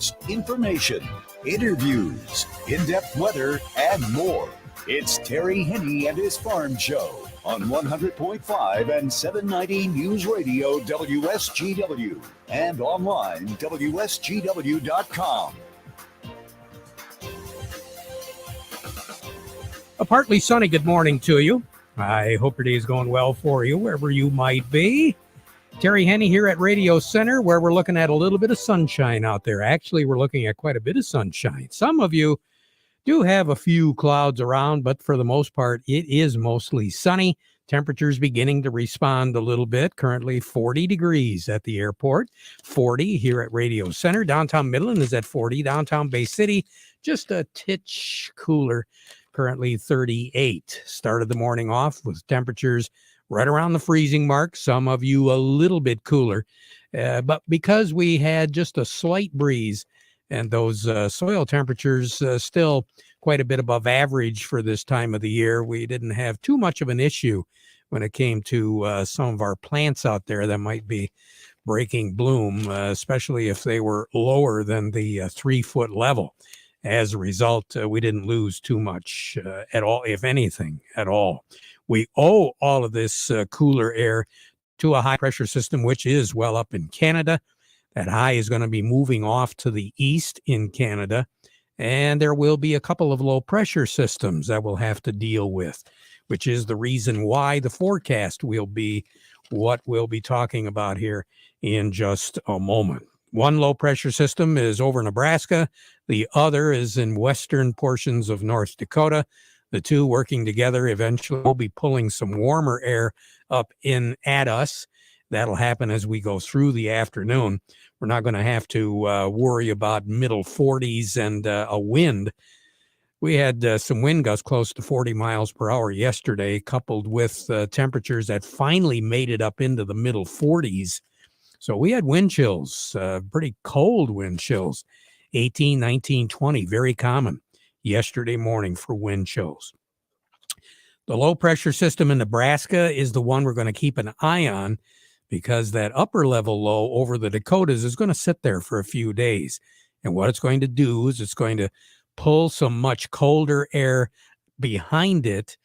news, information, interviews, in-depth weather, and more. It's Terry Henne and his Farm Show on 100.5 and 790 News Radio WSGW and online WSGW.com. A partly sunny good morning to you. I hope your day is going well for you, wherever you might be. Terry Henne here at Radio Center, where we're looking at a little bit of sunshine out there. Actually, we're looking at quite a bit of sunshine. Some of you do have a few clouds around, but for the most part, it is mostly sunny. Temperatures beginning to respond a little bit. Currently 40 degrees at the airport, 40 here at Radio Center. Downtown Midland is at 40. Downtown Bay City, just a titch cooler, currently 38. Started the morning off with temperatures right around the freezing mark. Some of you a little bit cooler. But because we had just a slight breeze and those soil temperatures still quite a bit above average for this time of the year, we didn't have too much of an issue when it came to some of our plants out there that might be breaking bloom, especially if they were lower than the 3-foot level. As a result, we didn't lose too much at all, if anything at all. We owe all of this cooler air to a high pressure system, which is well up in Canada. That high is going to be moving off to the east in Canada, and there will be a couple of low pressure systems that we'll have to deal with, which is the reason why the forecast will be what we'll be talking about here in just a moment. One low pressure system is over Nebraska. The other is in western portions of North Dakota. The two working together eventually will be pulling some warmer air up in at us. That'll happen as we go through the afternoon. We're not going to have to worry about middle 40s and a wind. We had some wind gusts close to 40 miles per hour yesterday, coupled with temperatures that finally made it up into the middle 40s. So we had wind chills, pretty cold wind chills, 18, 19, 20, very common yesterday morning for wind chills. The low pressure system in Nebraska is the one we're going to keep an eye on because that upper level low over the Dakotas is going to sit there for a few days. And what it's going to do is it's going to pull some much colder air behind it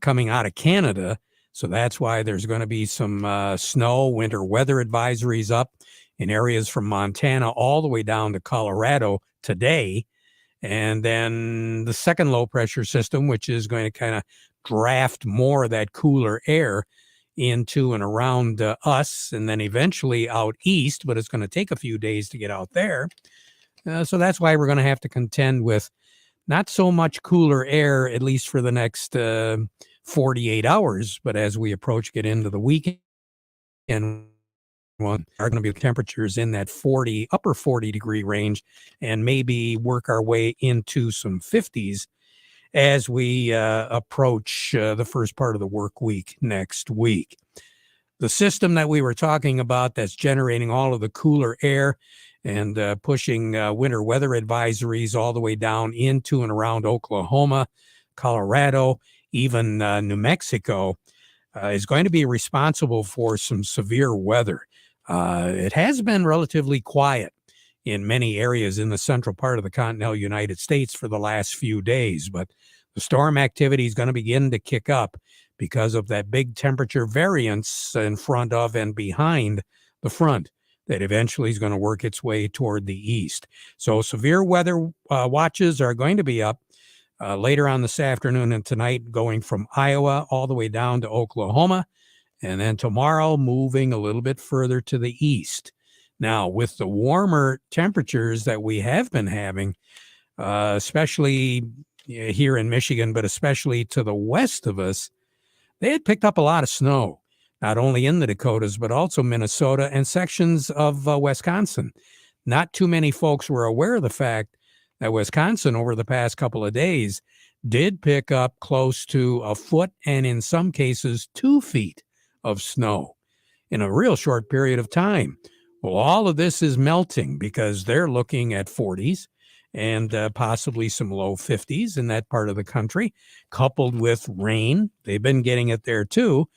coming out of Canada. So that's why there's going to be some snow, winter weather advisories up in areas from Montana all the way down to Colorado today. And then the second low pressure system, which is going to kind of draft more of that cooler air into and around us, and then eventually out east, but it's going to take a few days to get out there. So that's why we're going to have to contend with not so much cooler air, at least for the next 48 hours, but as we get into the weekend, are going to be temperatures in that upper 40 degree range, and maybe work our way into some 50s as we approach the first part of the work week next week. The system that we were talking about that's generating all of the cooler air and pushing winter weather advisories all the way down into and around Oklahoma, Colorado, even New Mexico, is going to be responsible for some severe weather. It has been relatively quiet in many areas in the central part of the continental United States for the last few days, but the storm activity is going to begin to kick up because of that big temperature variance in front of and behind the front that eventually is going to work its way toward the east. So severe weather watches are going to be up later on this afternoon and tonight, going from Iowa all the way down to Oklahoma, and then tomorrow moving a little bit further to the east. Now, with the warmer temperatures that we have been having, especially here in Michigan, but especially to the west of us, they had picked up a lot of snow, not only in the Dakotas, but also Minnesota and sections of Wisconsin. Not too many folks were aware of the fact that Wisconsin, over the past couple of days, did pick up close to a foot and in some cases 2 feet of snow in a real short period of time. Well, all of this is melting because they're looking at 40s and possibly some low 50s in that part of the country, coupled with rain. They've been getting it there too.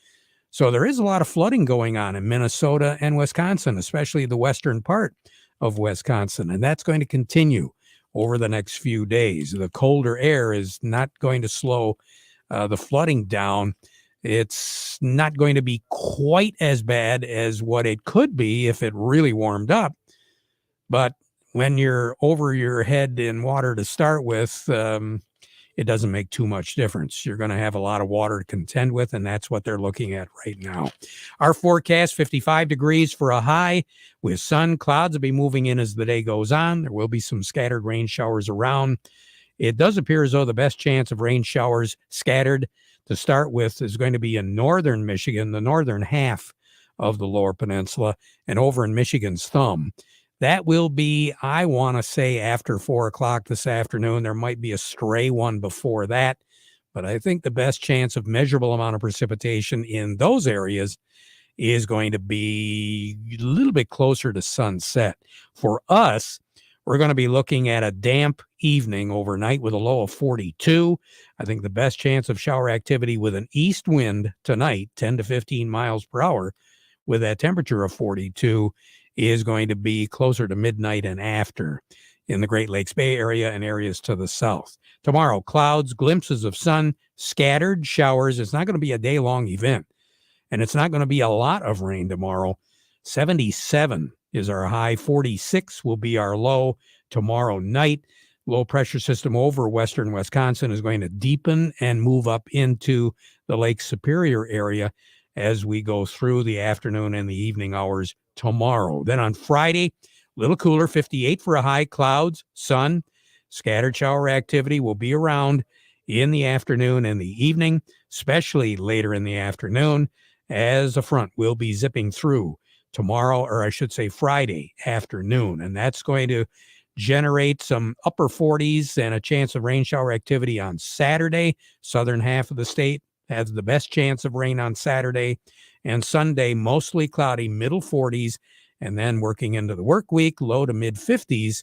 So there is a lot of flooding going on in Minnesota and Wisconsin, especially the western part of Wisconsin, and that's going to continue over the next few days. The colder air is not going to slow the flooding down. It's not going to be quite as bad as what it could be if it really warmed up. But when you're over your head in water to start with, it doesn't make too much difference. You're going to have a lot of water to contend with, and that's what they're looking at right now. Our forecast, 55 degrees for a high with sun. Clouds will be moving in as the day goes on. There will be some scattered rain showers around. It does appear as though the best chance of rain showers scattered to start with is going to be in northern Michigan, the northern half of the lower peninsula, and over in Michigan's thumb. That will be, I want to say, after 4 o'clock this afternoon. There might be a stray one before that, but I think the best chance of measurable amount of precipitation in those areas is going to be a little bit closer to sunset. For us, we're going to be looking at a damp evening overnight with a low of 42. I think the best chance of shower activity with an east wind tonight, 10 to 15 miles per hour, with that temperature of 42, is going to be closer to midnight and after in the Great Lakes Bay Area and areas to the south. Tomorrow, clouds, glimpses of sun, scattered showers. It's not going to be a day-long event, and it's not going to be a lot of rain tomorrow. 77 is our high. 46 will be our low tomorrow night. Low pressure system over western Wisconsin is going to deepen and move up into the Lake Superior area as we go through the afternoon and the evening hours tomorrow. Then on Friday, a little cooler, 58 for a high, clouds, sun, scattered shower activity will be around in the afternoon and the evening, especially later in the afternoon, as a front will be zipping through tomorrow, or I should say Friday afternoon. And that's going to generate some upper 40s and a chance of rain shower activity on Saturday. Southern half of the state has the best chance of rain on Saturday, and Sunday mostly cloudy, middle 40s, and then working into the work week, low to mid 50s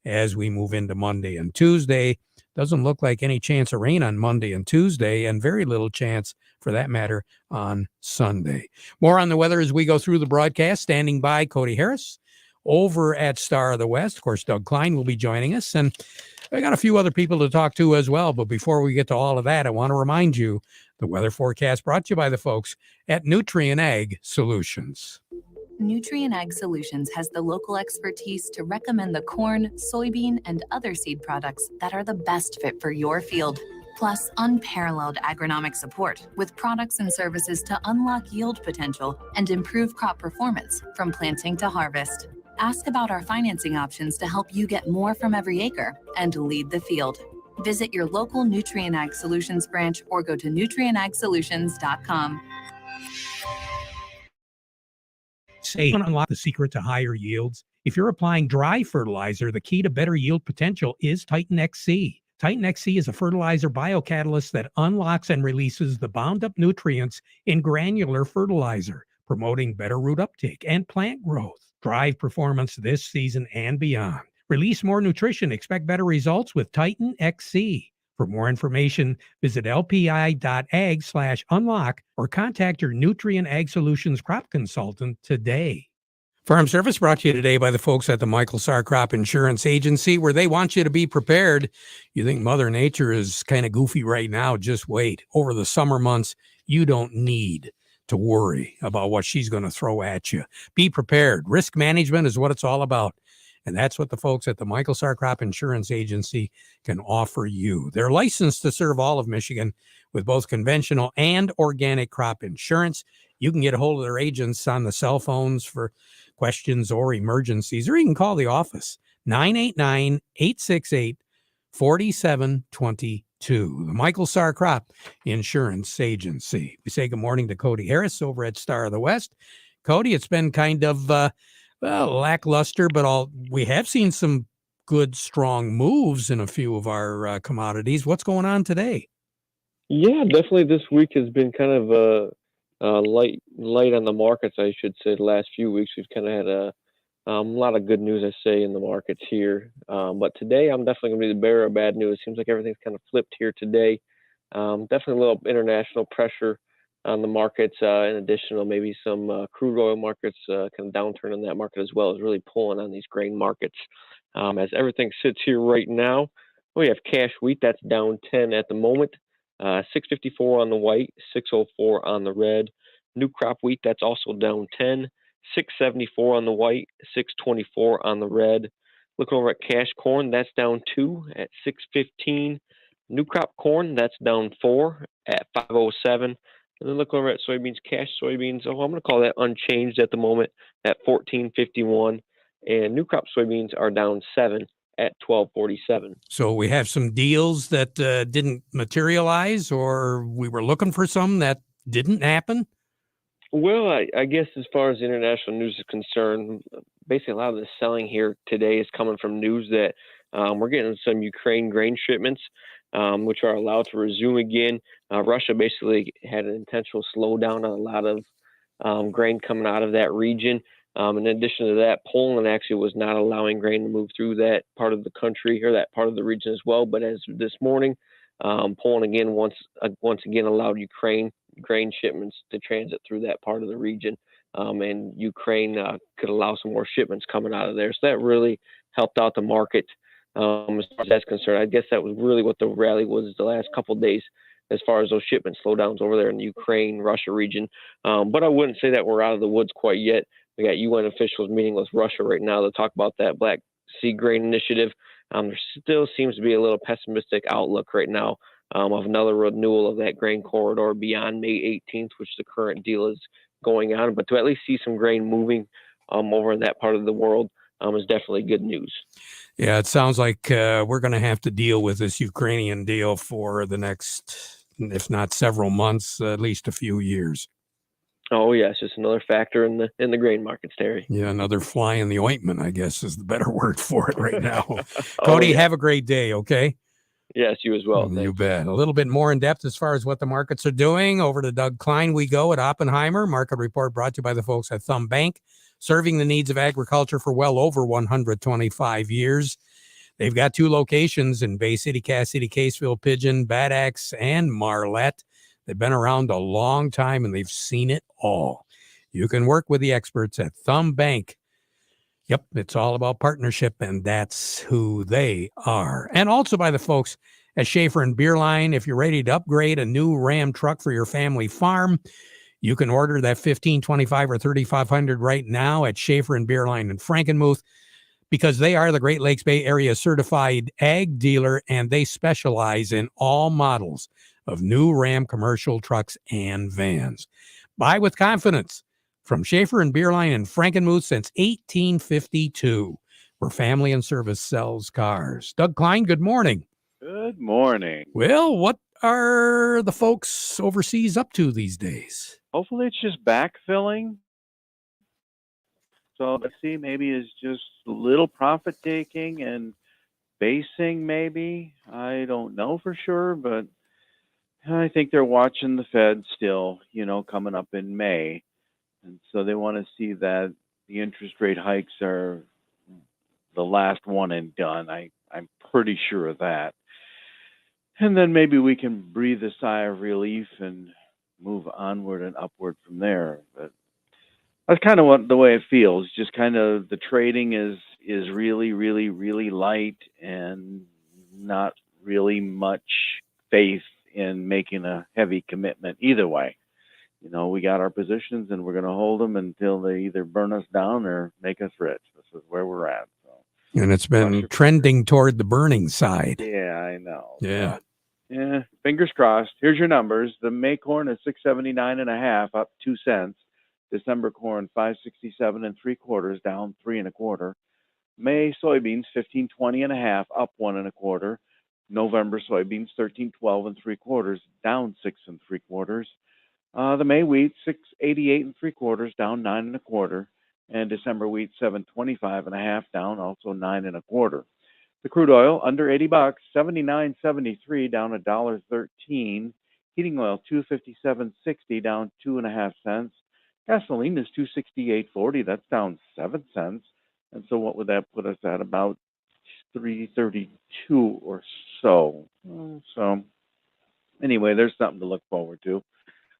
as we move into Monday and Tuesday. Doesn't look like any chance of rain on Monday and Tuesday, and very little chance for that matter on Sunday. More on the weather as we go through the broadcast. Standing by, Cody Harris over at Star of the West. Of course, Doug Klein will be joining us, and I got a few other people to talk to as well. But before we get to all of that, I want to remind you the weather forecast brought to you by the folks at Nutrien Ag Solutions. Nutrien Ag Solutions has the local expertise to recommend the corn, soybean, and other seed products that are the best fit for your field. Plus, unparalleled agronomic support with products and services to unlock yield potential and improve crop performance from planting to harvest. Ask about our financing options to help you get more from every acre and lead the field. Visit your local Nutrien Ag Solutions branch or go to nutrienagsolutions.com. Say, unlock the secret to higher yields. If you're applying dry fertilizer, the key to better yield potential is Titan XC. Titan XC is a fertilizer biocatalyst that unlocks and releases the bound-up nutrients in granular fertilizer, promoting better root uptake and plant growth. Drive performance this season and beyond. Release more nutrition. Expect better results with Titan XC. For more information, visit lpi.ag/unlock or contact your Nutrien Ag Solutions crop consultant today. Farm Service brought to you today by the folks at the Michael Sarr Crop Insurance Agency, where they want you to be prepared. You think Mother Nature is kind of goofy right now, just wait. Over the summer months, you don't need to worry about what she's going to throw at you. Be prepared. Risk management is what it's all about. And that's what the folks at the Michael Sarr Crop Insurance Agency can offer you. They're licensed to serve all of Michigan with both conventional and organic crop insurance. You can get a hold of their agents on the cell phones for questions or emergencies, or you can call the office, 989-868-4722. The Michael Sarr Crop Insurance Agency. We say good morning to Cody Harris over at Star of the West. Cody, it's been kind of lackluster, but we have seen some good, strong moves in a few of our commodities. What's going on today? Yeah, definitely this week has been kind of light on the markets, I should say. The last few weeks we've kind of had a lot of good news, I say, in the markets here. But today I'm definitely going to be the bearer of bad news. It seems like everything's kind of flipped here today. Definitely a little international pressure on the markets, in addition to maybe some crude oil markets, kind of downturn in that market as well, is really pulling on these grain markets. As everything sits here right now, we have cash wheat that's down 10 at the moment, 654 on the white, 604 on the red. New crop wheat that's also down 10, 674 on the white, 624 on the red. Looking over at cash corn, that's down 2 at 615. New crop corn, that's down 4 at 507. And then look over at soybeans, cash soybeans. I'm going to call that unchanged at the moment at 1451. And new crop soybeans are down 7 at 1247. So we have some deals that didn't materialize, or we were looking for some that didn't happen. Well, I guess as far as international news is concerned, basically a lot of the selling here today is coming from news that we're getting some Ukraine grain shipments, which are allowed to resume again. Russia basically had an intentional slowdown on a lot of grain coming out of that region. In addition to that, Poland actually was not allowing grain to move through that part of the country or that part of the region as well. But as this morning, Poland again once again allowed Ukraine grain shipments to transit through that part of the region, and Ukraine could allow some more shipments coming out of there. So that really helped out the market as far as that's concerned. I guess that was really what the rally was the last couple of days, as far as those shipment slowdowns over there in the Ukraine-Russia region. But I wouldn't say that we're out of the woods quite yet. We got UN officials meeting with Russia right now to talk about that Black Sea Grain Initiative. There still seems to be a little pessimistic outlook right now of another renewal of that grain corridor beyond May 18th, which the current deal is going on. But to at least see some grain moving over in that part of the world is definitely good news. Yeah, it sounds like we're going to have to deal with this Ukrainian deal for the next, if not several months, at least a few years. Oh, yeah, it's just another factor in the grain markets, Terry. Yeah, another fly in the ointment, I guess, is the better word for it right now. Oh, Cody, yeah. have a great day, okay? Yes, you as well. You Thanks. bet. A little bit more in depth as far as what the markets are doing. Over to Doug Klein we go at Oppenheimer. Market report brought to you by the folks at Thumb Bank, serving the needs of agriculture for well over 125 years. They've got 2 locations in Bay City, Cass City, Caseville, Pigeon, Bad Axe, and Marlette. They've been around a long time, and they've seen it all. You can work with the experts at Thumb Bank. Yep, it's all about partnership, and that's who they are. And also by the folks at Schaefer and Beerline. If you're ready to upgrade a new Ram truck for your family farm, you can order that 1525 or 3500 right now at Schaefer and Beerline in Frankenmuth, because they are the Great Lakes Bay Area certified ag dealer, and they specialize in all models of new Ram commercial trucks and vans. Buy with confidence from Schaefer and Beerline in Frankenmuth since 1852, where family and service sells cars. Doug Klein, good morning. Good morning. Well, what are the folks overseas up to these days? Hopefully it's just backfilling. So let's see, maybe it's just a little profit taking and basing maybe. I don't know for sure, but I think they're watching the Fed still, coming up in May. And so they want to see that the interest rate hikes are the last one and done. I'm pretty sure of that. And then maybe we can breathe a sigh of relief and move onward and upward from there. But that's kind of the way it feels. Just kind of the trading is really, really, really light, and not really much faith in making a heavy commitment either way. We got our positions, and we're going to hold them until they either burn us down or make us rich. This is where we're at. So. And it's been trending toward the burning side. Yeah, I know. Yeah. Yeah, fingers crossed. Here's your numbers. The May corn is 679.5, up 2 cents. December corn 567 3/4, down 3 1/4. May soybeans 1520.5, up 1 1/4. November soybeans 1312 3/4, down 6 3/4. The May wheat 688 3/4, down 9 1/4, and December wheat 725.5, down also 9 1/4. The crude oil under $80, 79.73, down $1.13. Heating oil 257.60, down 2.5 cents. Gasoline is 268.40, that's down 7 cents. And so what would that put us at? About 332 or so. So anyway, there's something to look forward to.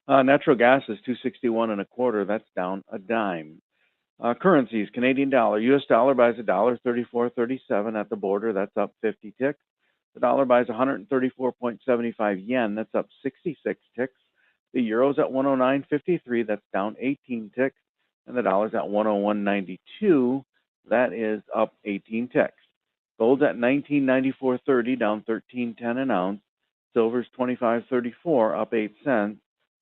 Natural gas is 261 and a quarter. That's down a dime. Currencies: Canadian dollar, U.S. dollar buys $1.3437 at the border. That's up 50 ticks. The dollar buys 134.75 yen. That's up 66 ticks. The euro's at 109.53. That's down 18 ticks. And the dollar's at 101.92. That is up 18 ticks. Gold's at 19.9430, down 13.10 an ounce. Silver's 25.34, up 8 cents.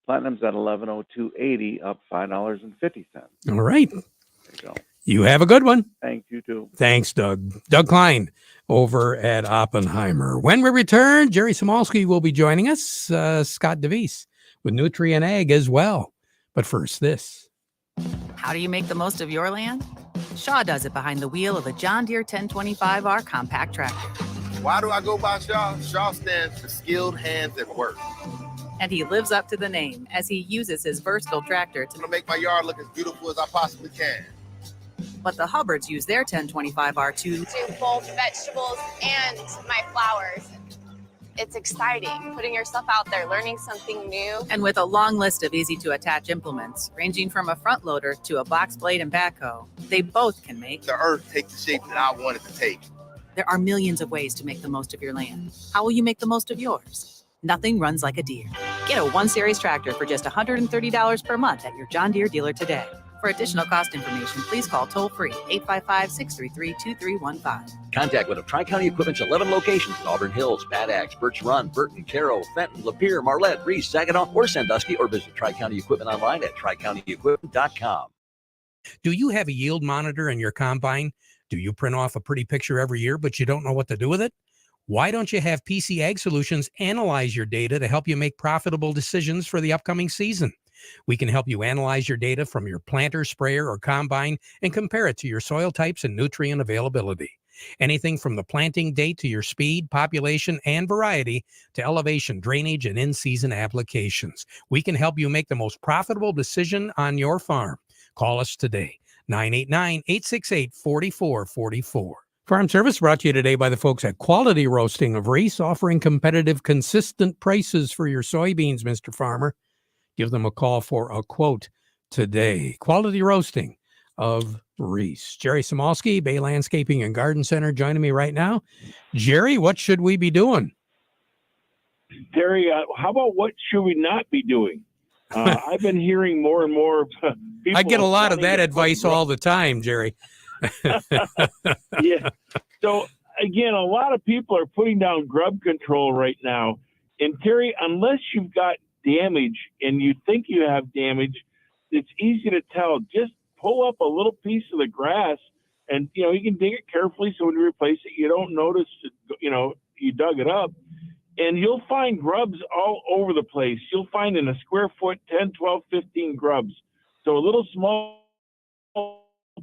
Platinum's at 11.0280, up $5.50. All right. There you go. You have a good one. Thank you, too. Thanks, Doug. Doug Klein over at Oppenheimer. When we return, Jerry Samolsky will be joining us, Scott DeVries with Nutrient Ag as well. But first, this. How do you make the most of your land? Shaw does it behind the wheel of a John Deere 1025R compact tractor. Why do I go by Shaw? Shaw stands for skilled hands at work. And he lives up to the name as he uses his versatile tractor to make my yard look as beautiful as I possibly can. But the Hubbards use their 1025R to do both vegetables and my flowers. It's exciting, putting yourself out there, learning something new. And with a long list of easy-to-attach implements, ranging from a front loader to a box blade and backhoe, they both can make the earth take the shape that I want it to take. There are millions of ways to make the most of your land. How will you make the most of yours? Nothing runs like a Deere. Get a 1-Series tractor for just $130 per month at your John Deere dealer today. For additional cost information, please call toll-free 855-633-2315. Contact one of Tri-County Equipment's 11 locations in Auburn Hills, Bad Axe, Birch Run, Burton, Carroll, Fenton, Lapeer, Marlette, Reese, Saginaw, or Sandusky, or visit Tri-County Equipment online at tricountyequipment.com. Do you have a yield monitor in your combine? Do you print off a pretty picture every year, but you don't know what to do with it? Why don't you have PC Ag Solutions analyze your data to help you make profitable decisions for the upcoming season? We can help you analyze your data from your planter, sprayer, or combine and compare it to your soil types and nutrient availability. Anything from the planting date to your speed, population, and variety to elevation, drainage, and in-season applications. We can help you make the most profitable decision on your farm. Call us today, 989-868-4444. Farm Service brought to you today by the folks at Quality Roasting of Reese, offering competitive, consistent prices for your soybeans, Mr. Farmer. Give them a call for a quote today. Quality Roasting of Reese. Jerry Samolsky, Bay Landscaping and Garden Center, joining me right now. Jerry, what should we be doing? Terry, how about what should we not be doing? I've been hearing more and more people. I get a lot of that advice all the time, Jerry. Yeah. So, again, a lot of people are putting down grub control right now. And, Terry, unless you've got damage and you think you have damage, it's easy to tell. Just pull up a little piece of the grass and, you can dig it carefully so when you replace it, you don't notice, you dug it up. And you'll find grubs all over the place. You'll find in a square foot 10, 12, 15 grubs. So a little small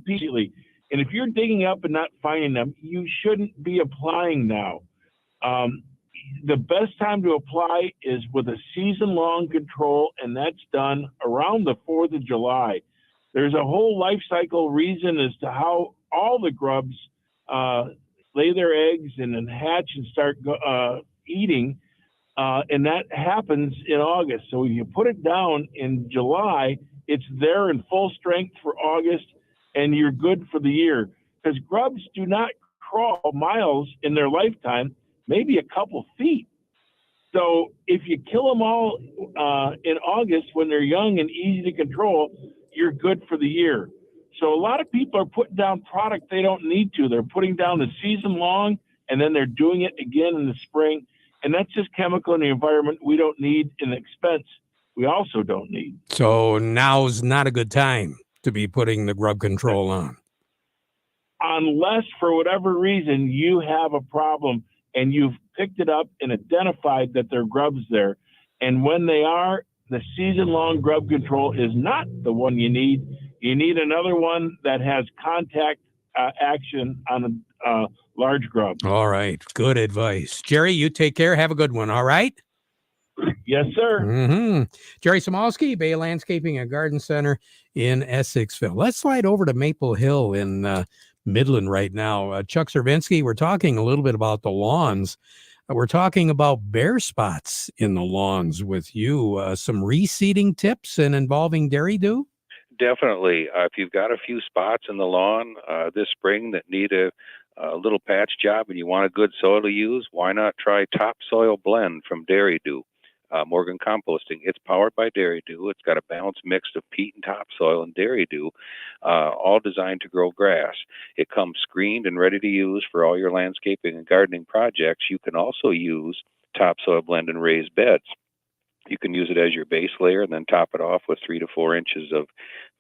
piece. And if you're digging up and not finding them, you shouldn't be applying now. The best time to apply is with a season-long control, and that's done around the 4th of July. There's a whole life cycle reason as to how all the grubs lay their eggs and then hatch and start eating, and that happens in August. So if you put it down in July, it's there in full strength for August, and you're good for the year. Because grubs do not crawl miles in their lifetime, maybe a couple feet. So if you kill them all in August when they're young and easy to control, you're good for the year. So a lot of people are putting down product they don't need to. They're putting down the season long, and then they're doing it again in the spring. And that's just chemical in the environment we don't need, and expense we also don't need. So now's not a good time to be putting the grub control on. Unless, for whatever reason, you have a problem and you've picked it up and identified that there are grubs there. And when they are, the season-long grub control is not the one you need. You need another one that has contact action on a large grub. All right. Good advice. Jerry, you take care. Have a good one. All right? Yes, sir. Mm-hmm. Jerry Samolsky, Bay Landscaping and Garden Center in Essexville. Let's slide over to Maple Hill in Midland right now. Chuck Cervinsky, we're talking a little bit about the lawns. We're talking about bare spots in the lawns with you. Some reseeding tips and involving dairy dew? Definitely. If you've got a few spots in the lawn this spring that need a little patch job and you want a good soil to use, why not try Topsoil Blend from Dairy Dew? Morgan Composting. It's powered by Dairy Dew. It's got a balanced mix of peat and topsoil and Dairy Dew, all designed to grow grass. It comes screened and ready to use for all your landscaping and gardening projects. You can also use Topsoil Blend in raised beds. You can use it as your base layer and then top it off with 3 to 4 inches of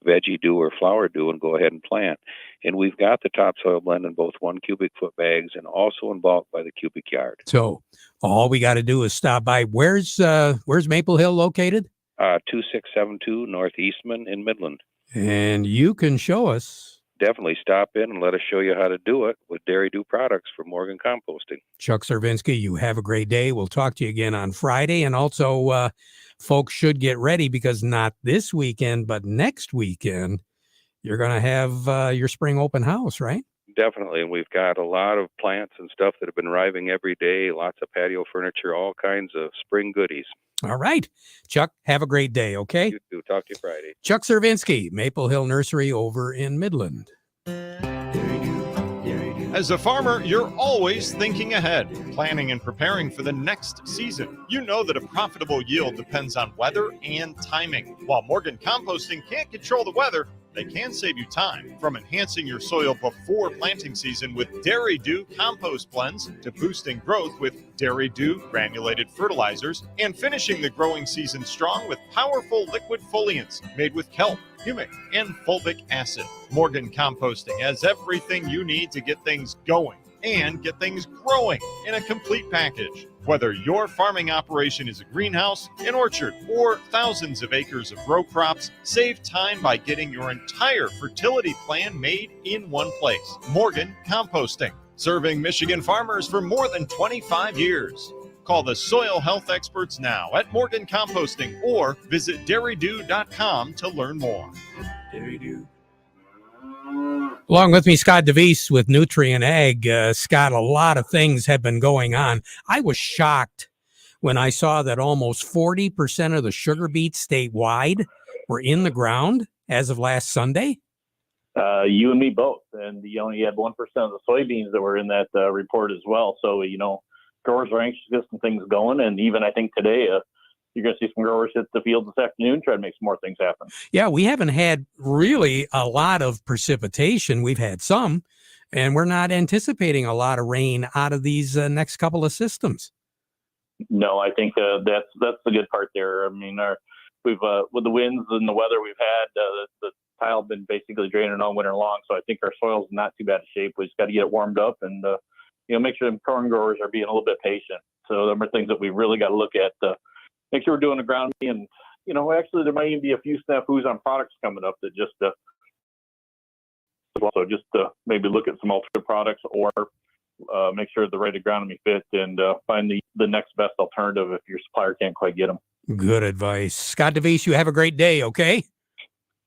veggie dew or flower dew and go ahead and plant. And we've got the topsoil blend in both 1 cubic foot bags and also in bulk by the cubic yard. So all we got to do is stop by. Where's Maple Hill located? 2672 North Eastman in Midland. And you can show us. Definitely stop in and let us show you how to do it with Dairy Dew products from Morgan Composting. Chuck Cervinsky, you have a great day. We'll talk to you again on Friday. And also, folks should get ready because not this weekend, but next weekend, you're going to have your spring open house, right? Definitely. And we've got a lot of plants and stuff that have been arriving every day, lots of patio furniture, all kinds of spring goodies. All right. Chuck, have a great day, okay? You too. Talk to you Friday. Chuck Cervinsky, Maple Hill Nursery over in Midland. As a farmer, you're always thinking ahead, planning and preparing for the next season. You know that a profitable yield depends on weather and timing. While Morgan Composting can't control the weather, they can save you time, from enhancing your soil before planting season with Dairy Dew compost blends to boosting growth with Dairy Dew granulated fertilizers and finishing the growing season strong with powerful liquid foliants made with kelp, humic, and fulvic acid. Morgan Composting has everything you need to get things going and get things growing in a complete package. Whether your farming operation is a greenhouse, an orchard, or thousands of acres of row crops, save time by getting your entire fertility plan made in one place. Morgan Composting, serving Michigan farmers for more than 25 years. Call the soil health experts now at Morgan Composting or visit dairydew.com to learn more. Dairy Dew. Along with me, Scott DeVries with Nutrient Ag. Scott, a lot of things have been going on. I was shocked when I saw that almost 40% of the sugar beets statewide were in the ground as of last Sunday. You and me both. And you only had 1% of the soybeans that were in that report as well. So, growers are anxious to get some things going. And even I think today, you're going to see some growers hit the field this afternoon, try to make some more things happen. Yeah, we haven't had really a lot of precipitation. We've had some, and we're not anticipating a lot of rain out of these next couple of systems. No, I think that's the good part there. I mean, we've with the winds and the weather we've had, the tile been basically draining all winter long. So I think our soil's not too bad a shape. We just got to get it warmed up and make sure them corn growers are being a little bit patient. So them are things that we really got to look at. Make sure we're doing the ground, and actually there might even be a few snafus on products coming up that just maybe look at some alternate products or make sure the right agronomy fit and find the next best alternative if your supplier can't quite get them. Good advice, Scott DeVries. You have a great day. Okay.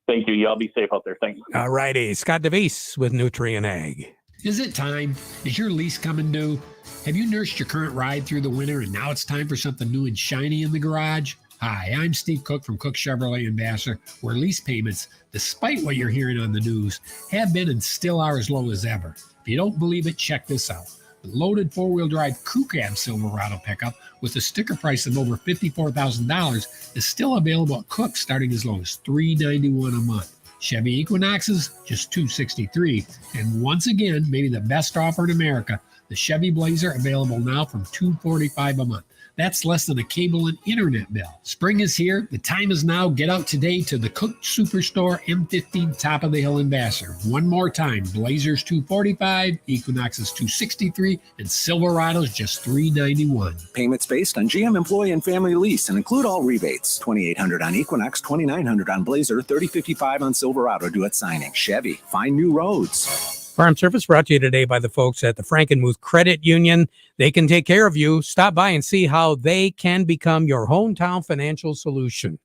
Thank you. Y'all be safe out there. Thanks. All righty, Scott DeVries with Nutrient Ag. Is it time? Is your lease coming due? Have you nursed your current ride through the winter and now it's time for something new and shiny in the garage? Hi, I'm Steve Cook from Cook Chevrolet in Vassar, where lease payments, despite what you're hearing on the news, have been and still are as low as ever. If you don't believe it, check this out. The loaded four-wheel drive Crew Cab Silverado pickup with a sticker price of over $54,000 is still available at Cook starting as low as $391 a month. Chevy Equinoxes, just $263. And once again, maybe the best offer in America, the Chevy Blazer available now from $245 a month. That's less than a cable and internet bill. Spring is here. The time is now. Get out today to the Cook Superstore, M15, top of the hill in Vassar. One more time, Blazers $245, Equinoxes $263, and Silverados just $391. Payments based on GM employee and family lease and include all rebates. $2,800 on Equinox, $2,900 on Blazer, $3,055 on Silverado due at signing. Chevy, find new roads. Farm Service brought to you today by the folks at the Frankenmuth Credit Union. They can take care of you. Stop by and see how they can become your hometown financial solution.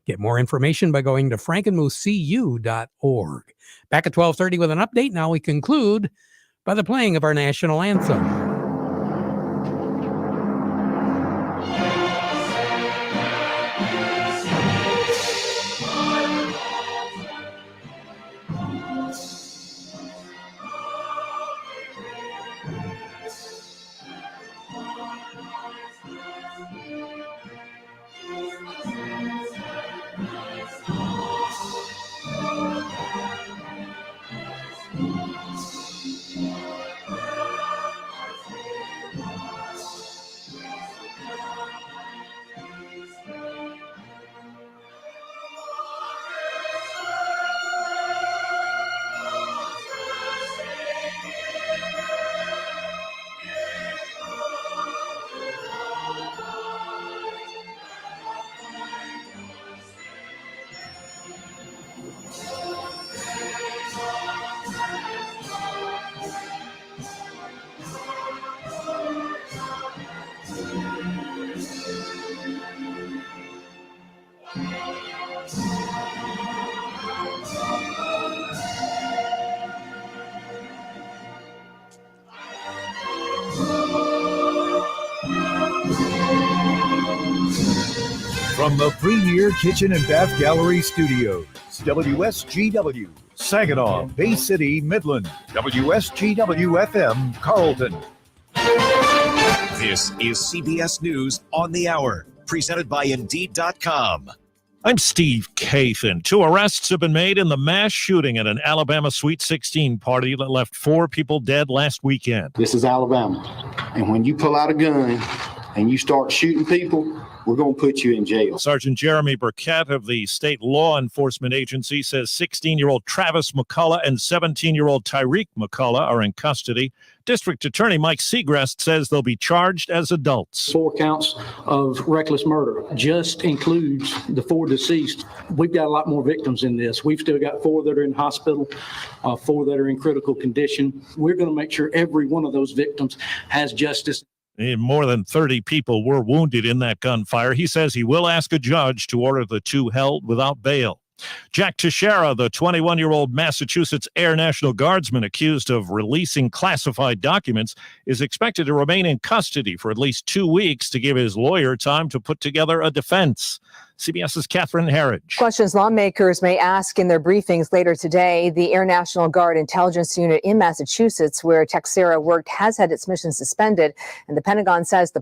Get more information by going to frankenmuthcu.org. Back at 12:30 with an update. Now we conclude by the playing of our national anthem. From the Premier Kitchen and Bath Gallery Studios, WSGW, Saginaw, Bay City, Midland, WSGW FM, Carlton. This is CBS News on the Hour, presented by Indeed.com. I'm Steve Kathan. 2 arrests have been made in the mass shooting at an Alabama Sweet 16 party that left 4 people dead last weekend. This is Alabama, and when you pull out a gun and you start shooting people, we're going to put you in jail. Sergeant Jeremy Burkett of the state law enforcement agency says 16-year-old Travis McCullough and 17-year-old Tyreek McCullough are in custody. District Attorney Mike Segrest says they'll be charged as adults. 4 counts of reckless murder just includes the 4 deceased. We've got a lot more victims in this. We've still got 4 that are in hospital, 4 that are in critical condition. We're going to make sure every one of those victims has justice. And more than 30 people were wounded in that gunfire. He says he will ask a judge to order the 2 held without bail. Jack Teixeira, the 21-year-old Massachusetts Air National Guardsman accused of releasing classified documents, is expected to remain in custody for at least 2 weeks to give his lawyer time to put together a defense. CBS's Catherine Herridge. Questions lawmakers may ask in their briefings later today. The Air National Guard Intelligence Unit in Massachusetts, where Teixeira worked, has had its mission suspended, and the Pentagon says the